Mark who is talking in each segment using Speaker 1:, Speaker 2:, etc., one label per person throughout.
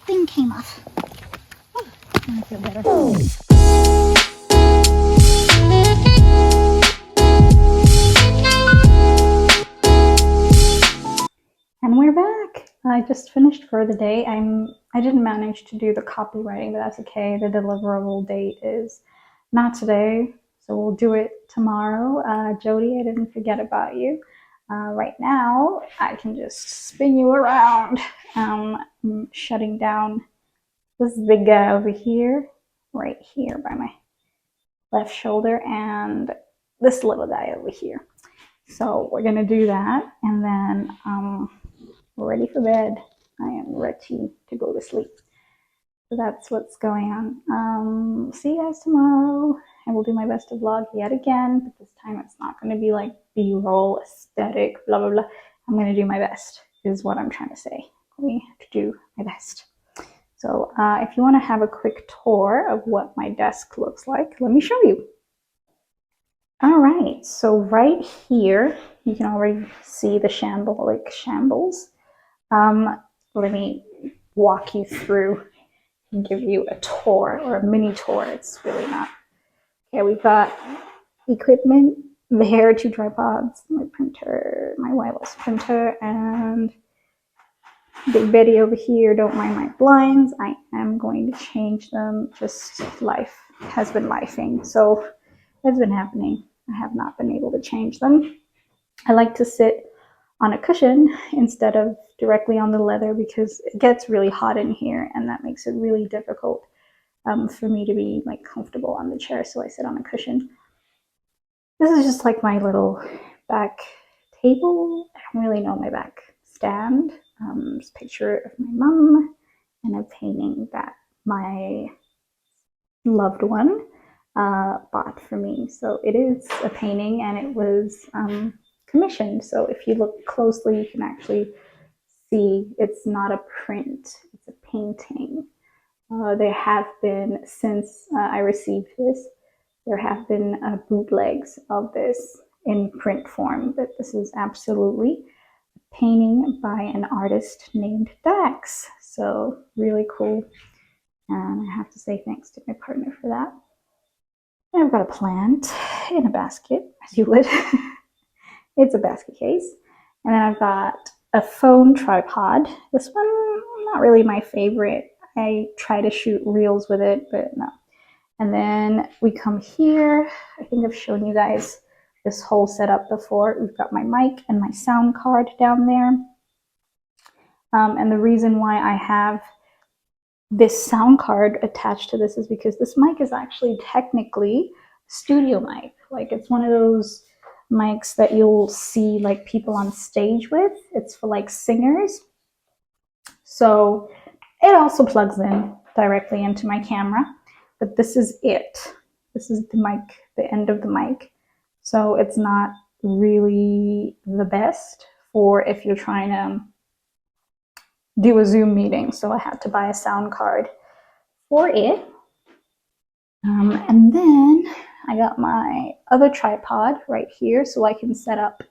Speaker 1: Thing came off. Oh, I feel better. And we're back. I just finished for the day. I didn't manage to do the copywriting, but that's okay. The deliverable date is not today, so we'll do it tomorrow. Jody, I didn't forget about you. Right now, I can just spin you around. I'm shutting down this big guy over here, right here by my left shoulder, and this little guy over here. So we're gonna do that, and then we're ready for bed. I am ready to go to sleep. So that's what's going on. See you guys tomorrow. I will do my best to vlog yet again, but this time it's not going to be like B-roll, aesthetic, blah, blah, blah. I'm going to do my best, is what I'm trying to say. I'm going to do my best. So if you want to have a quick tour of what my desk looks like, let me show you. All right, so right here, you can already see the shambles. Let me walk you through and give you a tour, or a mini tour. It's really not. Okay, we've got equipment there, 2 tripods, my printer, my wireless printer, and Big Betty over here. Don't mind my blinds. I am going to change them. Just life has been lifing, so it's been happening. I have not been able to change them. I like to sit on a cushion instead of directly on the leather because it gets really hot in here, and that makes it really difficult for me to be like comfortable on the chair, so I sit on a cushion. This is just like my little back table. I don't really know my back stand. This picture of my mom and a painting that my loved one bought for me. So it is a painting, and it was commissioned. So if you look closely, you can actually see it's not a print, it's a painting. There have been, since I received this, there have been bootlegs of this in print form, but this is absolutely a painting by an artist named Dax. So really cool. And I have to say thanks to my partner for that. And I've got a plant in a basket, as you would. It's a basket case. And then I've got a phone tripod. This one, not really my favorite. I try to shoot reels with it, but no. And then we come here. I think I've shown you guys this whole setup before. We've got my mic and my sound card down there. And the reason why I have this sound card attached to this is because this mic is actually technically studio mic. Like, it's one of those mics that you'll see like people on stage with. It's for like singers. So it also plugs in directly into my camera, but this is it. This is the mic, the end of the mic. So it's not really the best for if you're trying to do a Zoom meeting. So I had to buy a sound card for it. And then I got my other tripod right here so I can set up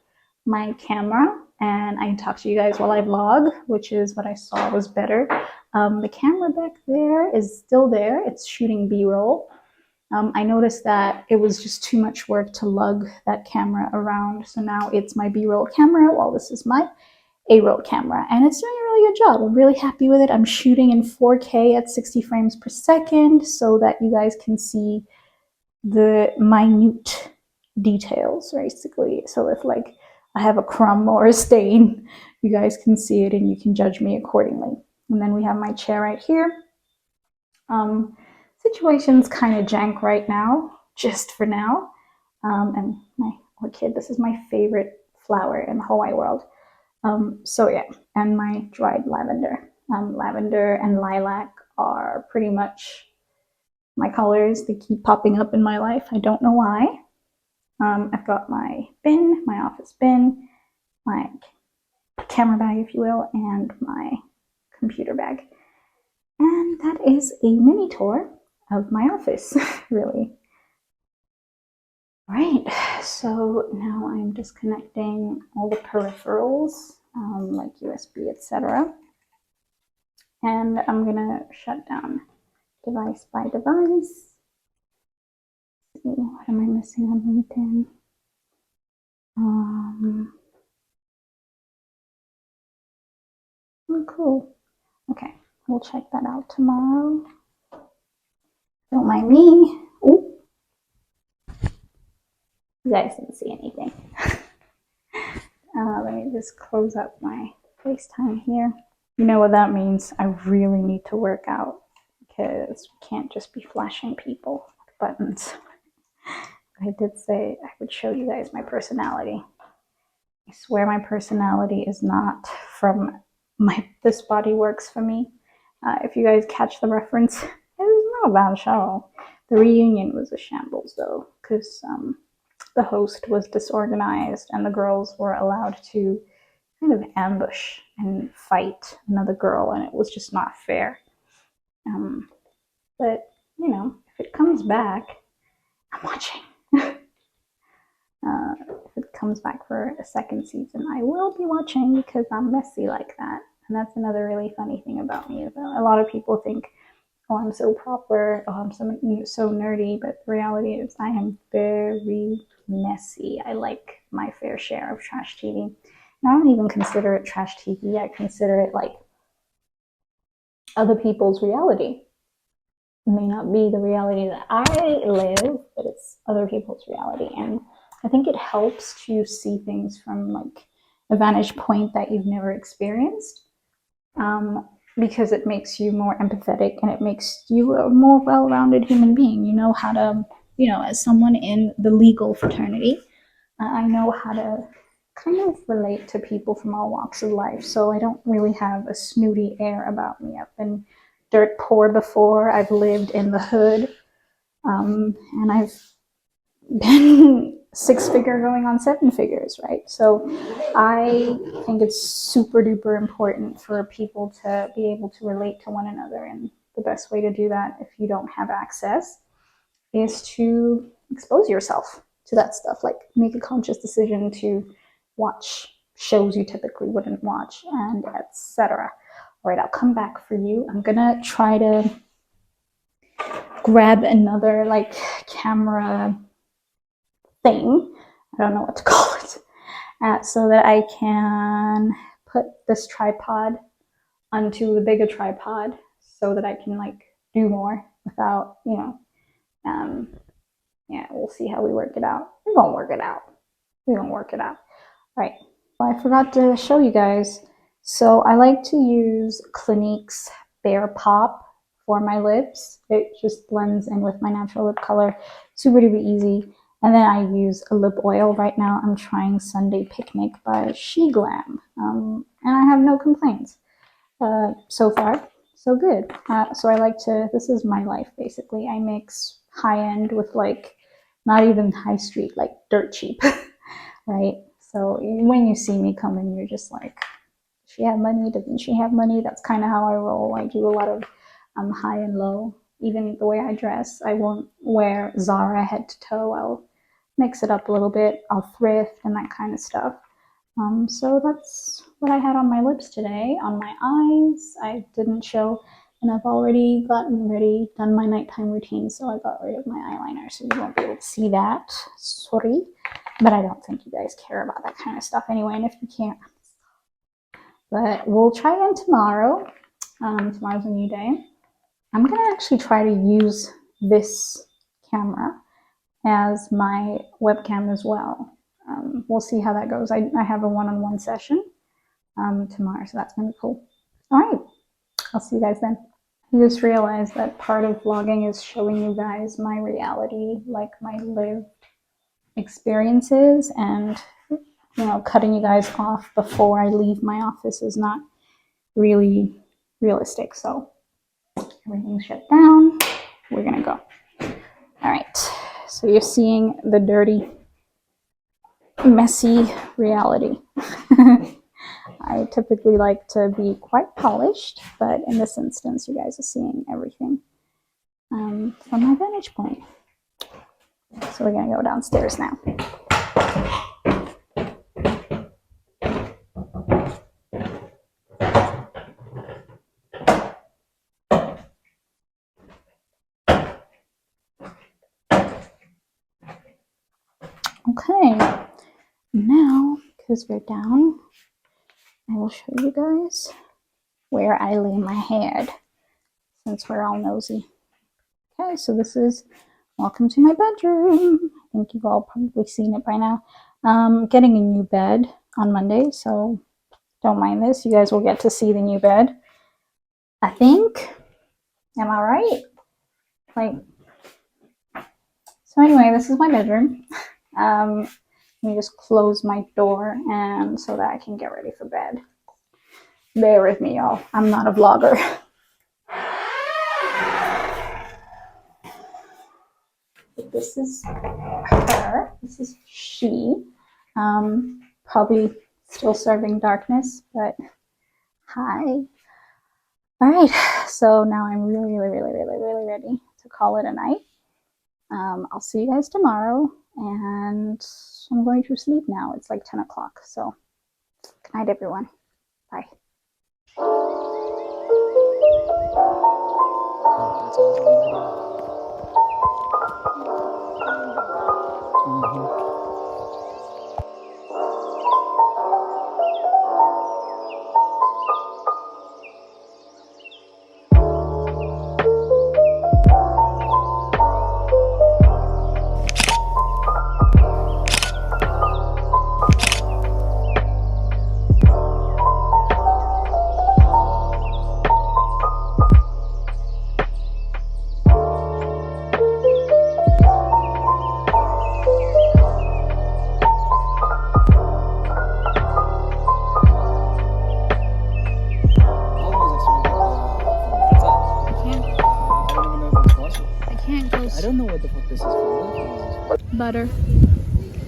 Speaker 1: my camera and I can talk to you guys while I vlog, which is what I saw was better. The camera back there is still there. It's shooting B-roll. I noticed that it was just too much work to lug that camera around. So now it's my B-roll camera while this is my A-roll camera. And it's doing a really good job. I'm really happy with it. I'm shooting in 4K at 60 frames per second so that you guys can see the minute details, basically. So if like I have a crumb or a stain, you guys can see it and you can judge me accordingly. And then we have my chair right here. Situation's kind of jank right now, just for now. And my orchid, this is my favorite flower in the Hawaii world. So yeah, and my dried lavender. Lavender and lilac are pretty much my colors. They keep popping up in my life. I don't know why. I've got my bin, my office bin, my camera bag, if you will, and my computer bag. And that is a mini tour of my office, really. All right, so now I'm disconnecting all the peripherals, like USB, etc. And I'm gonna shut down device by device. What am I missing on LinkedIn? Oh, cool. Okay, we'll check that out tomorrow. Don't mind me. Ooh. You guys didn't see anything. Let me just close up my FaceTime here. You know what that means? I really need to work out because we can't just be flashing people with buttons. I did say I would show you guys my personality. I swear my personality is not from this body works for me. If you guys catch the reference, it was not a bad show. The reunion was a shambles though, because the host was disorganized and the girls were allowed to kind of ambush and fight another girl, and it was just not fair. But you know, if it comes back, I'm watching. If it comes back for a second season, I will be watching because I'm messy like that. And that's another really funny thing about me. Is that a lot of people think, oh, I'm so proper, oh, I'm so nerdy, but the reality is I am very messy. I like my fair share of trash TV. And I don't even consider it trash TV. I consider it like other people's reality. It may not be the reality that I live, but it's other people's reality. And I think it helps to see things from like a vantage point that you've never experienced, because it makes you more empathetic and it makes you a more well-rounded human being. You know how to, as someone in the legal fraternity, I know how to kind of relate to people from all walks of life. So I don't really have a snooty air about me. I've been dirt poor before. I've lived in the hood, and I've been 6-figure going on 7 figures, right? So I think it's super duper important for people to be able to relate to one another. And the best way to do that, if you don't have access, is to expose yourself to that stuff. Like make a conscious decision to watch shows you typically wouldn't watch, and etc. All right, I'll come back for you. I'm gonna try to grab another like camera thing. I don't know what to call it, so that I can put this tripod onto the bigger tripod so that I can like do more without, yeah, we'll see how we work it out. We're gonna work it out. We're gonna work it out. All right. Well, I forgot to show you guys. So I like to use Clinique's Bare Pop for my lips. It just blends in with my natural lip color. Super duper easy. And then I use a lip oil. Right now I'm trying Sunday Picnic by SheGlam. And I have no complaints. So far, so good. So I like to, this is my life basically. I mix high end with like, not even high street, like dirt cheap, right? So when you see me come in, you're just like, does she have money? Doesn't she have money? That's kind of how I roll. I do a lot of high and low. Even the way I dress, I won't wear Zara head to toe. I'll mix it up a little bit. I'll thrift and that kind of stuff. So that's what I had on my lips today. On my eyes, I didn't show, and I've already gotten ready, done my nighttime routine, so I got rid of my eyeliner, so you won't be able to see that. Sorry, but I don't think you guys care about that kind of stuff anyway, and if you can't, but we'll try again tomorrow. Tomorrow's a new day. I'm gonna actually try to use this camera as my webcam as well. We'll see how that goes. I have a one-on-one session tomorrow, so that's gonna be cool. All right, I'll see you guys then. I just realized that part of vlogging is showing you guys my reality, like my lived experiences, and cutting you guys off before I leave my office is not really realistic. So everything's shut down. We're gonna go. All right. So you're seeing the dirty, messy reality. I typically like to be quite polished, but in this instance, you guys are seeing everything from my vantage point. So we're gonna go downstairs now. Okay, now because we're down, I will show you guys where I lay my head since we're all nosy. Okay, so this is welcome to my bedroom. I think you've all probably seen it by now. Getting a new bed on Monday, so don't mind this. You guys will get to see the new bed. I think. Am I right? So anyway, this is my bedroom. Let me just close my door and so that I can get ready for bed. Bear with me, y'all. I'm not a vlogger. This is her. This is she. Probably still serving darkness, but hi. All right, so now I'm really ready to call it a night. I'll see you guys tomorrow, and I'm going to sleep now. It's like 10 o'clock, so good night, everyone. Bye. Butter.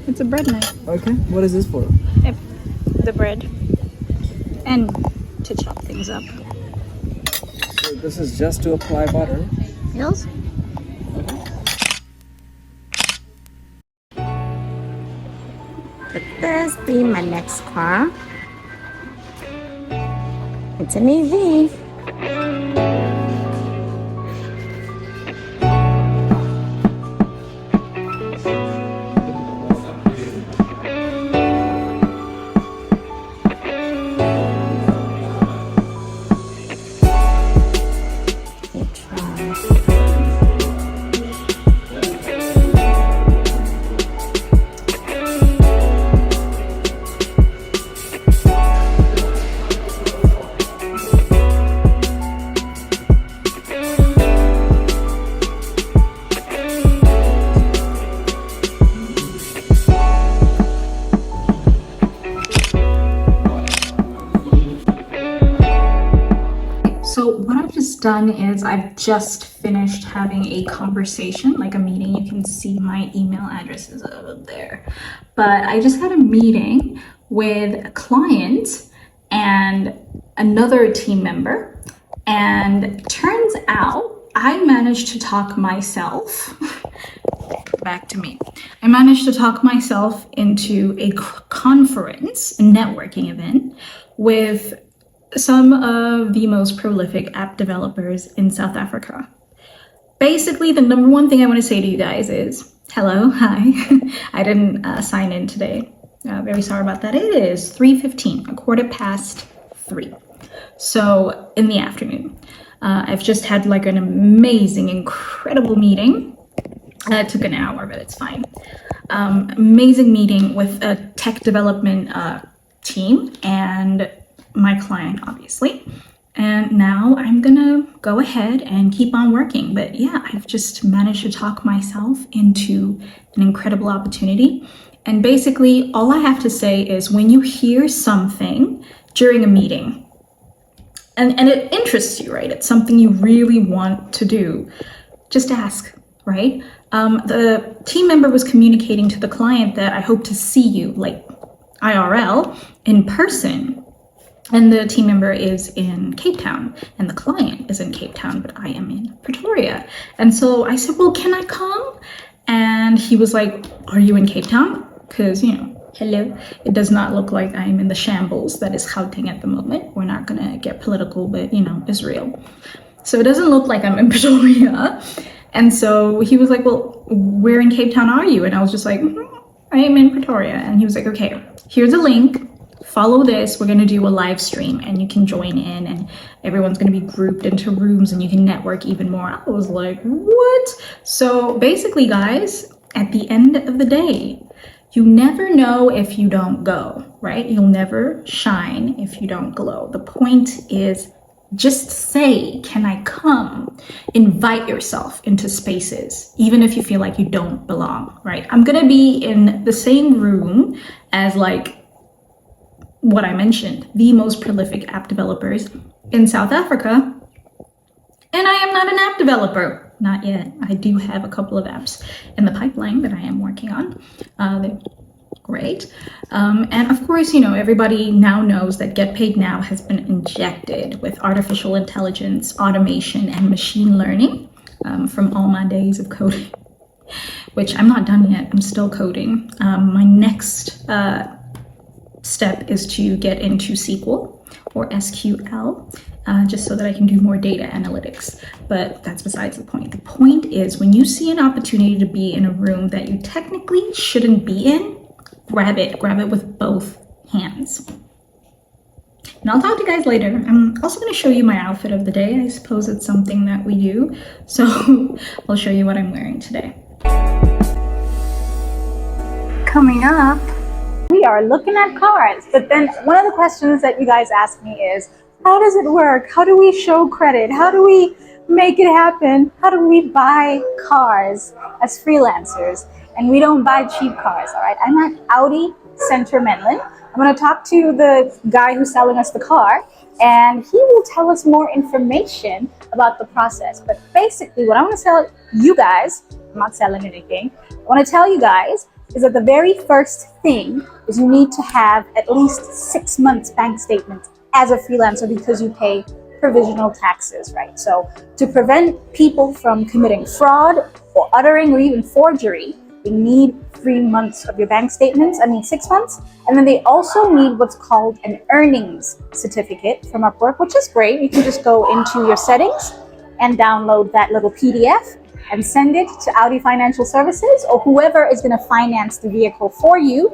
Speaker 1: It's a bread knife.
Speaker 2: Okay, what is this for?
Speaker 1: The bread. And to chop things up.
Speaker 2: So this is just to apply butter?
Speaker 1: Yes.
Speaker 3: Could this be my next car? It's an EV.
Speaker 1: So what I've just done is I've just finished having a conversation, like a meeting. You can see my email addresses over there. But I just had a meeting with a client and another team member. And turns out I managed to talk myself, back to me. I managed to talk myself into a conference, a networking event with some of the most prolific app developers in South Africa. Basically, the number one thing I want to say to you guys is, hello, hi. I didn't sign in today. Very sorry about that. It is 3:15, 3:15. So in the afternoon, I've just had like an amazing, incredible meeting. It took an hour, but it's fine. Amazing meeting with a tech development team and my client, obviously. And now I'm gonna go ahead and keep on working. But yeah, I've just managed to talk myself into an incredible opportunity. And basically, all I have to say is when you hear something during a meeting, and it interests you, right? It's something you really want to do, just ask, right? The team member was communicating to the client that I hope to see you, like IRL, in person. And the team member is in Cape Town, and the client is in Cape Town, but I am in Pretoria. And so I said, well, can I come? And he was like, are you in Cape Town? Because, you know, hello, it does not look like I'm in the shambles that is Gauteng at the moment. We're not gonna get political, but you know, Israel. So it doesn't look like I'm in Pretoria. And so he was like, well, where in Cape Town are you? And I was just like, I am in Pretoria. And he was like, okay, here's a link. Follow this. We're going to do a live stream and you can join in and everyone's going to be grouped into rooms and you can network even more. I was like, what? So basically, guys, at the end of the day, you never know if you don't go, right? You'll never shine if you don't glow. The point is just say, can I come? Invite yourself into spaces, even if you feel like you don't belong, right? I'm going to be in the same room as like what I mentioned, the most prolific app developers in South Africa. And I am not an app developer, not yet. I do have a couple of apps in the pipeline that I am working on. They're great. And of course, you know, everybody now knows that Get Paid Now has been injected with artificial intelligence, automation, and machine learning from all my days of coding, which I'm not done yet. I'm still coding. My next step is to get into SQL or SQL, just so that I can do more data analytics. But that's besides the point. The point is when you see an opportunity to be in a room that you technically shouldn't be in, grab it with both hands. And I'll talk to you guys later. I'm also going to show you my outfit of the day. I suppose it's something that we do. So I'll show you what I'm wearing today.
Speaker 4: Coming up, we are looking at cars. But then one of the questions that you guys ask me is, how does it work? How do we show credit? How do we make it happen? How do we buy cars as freelancers? And we don't buy cheap cars, all right? I'm at Audi Center Menlyn. I'm going to talk to the guy who's selling us the car, and he will tell us more information about the process. But basically, what I want to tell you guys, I'm not selling anything, I want to tell you guys is that the very first thing is you need to have at least 6 months bank statements as a freelancer because you pay provisional taxes, right? So to prevent people from committing fraud or uttering or even forgery, they need 3 months of your bank statements, 6 months. And then they also need what's called an earnings certificate from Upwork, which is great. You can just go into your settings and download that little PDF and send it to Audi Financial Services or whoever is going to finance the vehicle for you.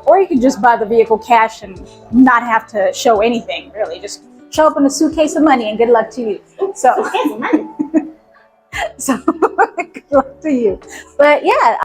Speaker 4: Or you can just buy the vehicle cash and not have to show anything, really. Just show up in a suitcase of money and good luck to you. So, good luck to you. But yeah.